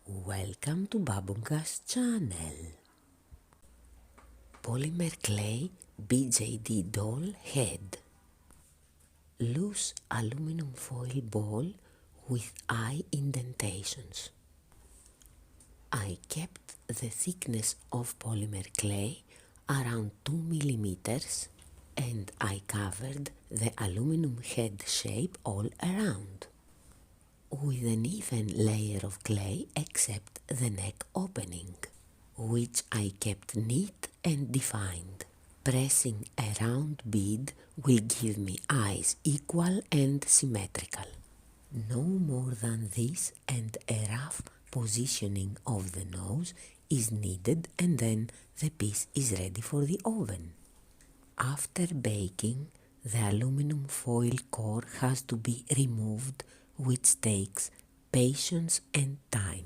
Welcome to Babunga's channel. Polymer clay BJD doll head. Loose aluminum foil ball with eye indentations. I kept the thickness of polymer clay around 2 millimeters and I covered the aluminum head shape all around, with an even layer of clay except the neck opening, which I kept neat and defined. Pressing a round bead will give me eyes equal and symmetrical. No more than this, and a rough positioning of the nose is needed, and then the piece is ready for the oven. After baking, the aluminum foil core has to be removed, which takes patience and time.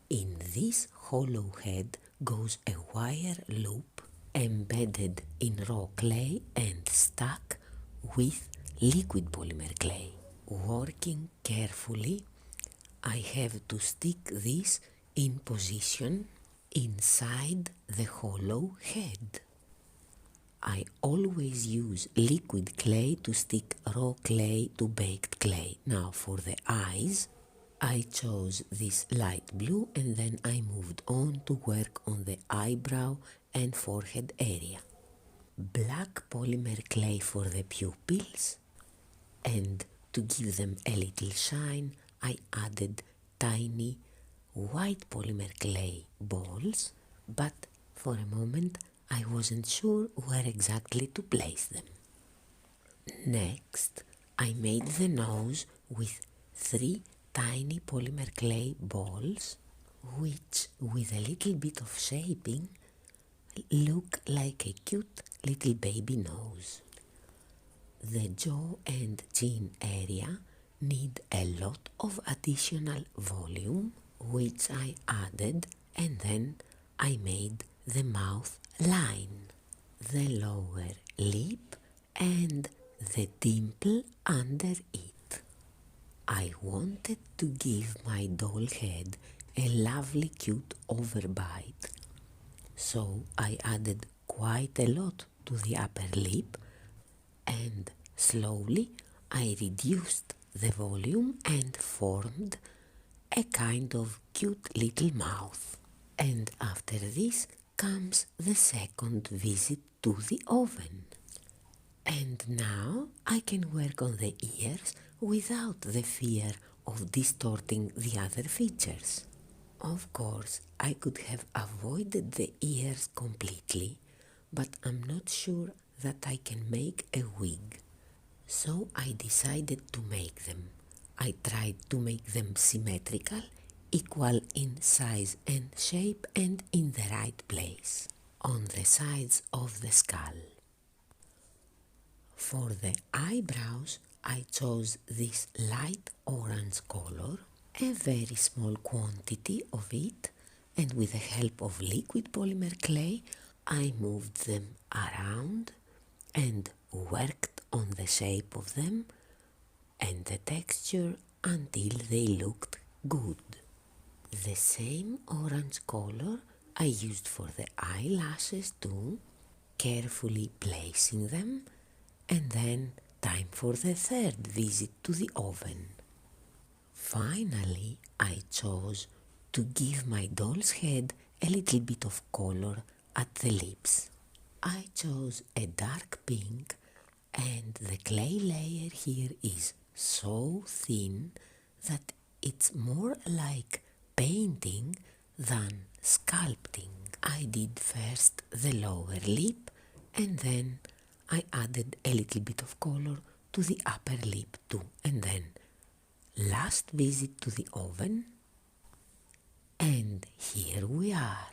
In this hollow head goes a wire loop embedded in raw clay and stuck with liquid polymer clay. Working carefully, I have to stick this in position inside the hollow head. I always use liquid clay to stick raw clay to baked clay. Now for the eyes, I chose this light blue and then I moved on to work on the eyebrow and forehead area. Black polymer clay for the pupils, and to give them a little shine, I added tiny white polymer clay balls, but for a moment I wasn't sure where exactly to place them. Next, I made the nose with 3 tiny polymer clay balls, which with a little bit of shaping look like a cute little baby nose. The jaw and chin area need a lot of additional volume, which I added, and then I made the mouth line, the lower lip and the dimple under it. I wanted to give my doll head a lovely cute overbite, so I added quite a lot to the upper lip, and slowly I reduced the volume and formed a kind of cute little mouth. And after this comes the second visit to the oven. And now I can work on the ears without the fear of distorting the other features. Of course, I could have avoided the ears completely, but I'm not sure that I can make a wig. So I decided to make them. I tried to make them symmetrical, equal in size and shape, and in the right place, on the sides of the skull. For the eyebrows, I chose this light orange color, a very small quantity of it, and with the help of liquid polymer clay, I moved them around and worked on the shape of them and the texture until they looked good. The same orange color I used for the eyelashes too, carefully placing them, and then time for the third visit to the oven. Finally, I chose to give my doll's head a little bit of color at the lips. I chose a dark pink, and the clay layer here is so thin that it's more like painting than sculpting. I did first the lower lip, and then I added a little bit of color to the upper lip too, and then last visit to the oven, and here we are.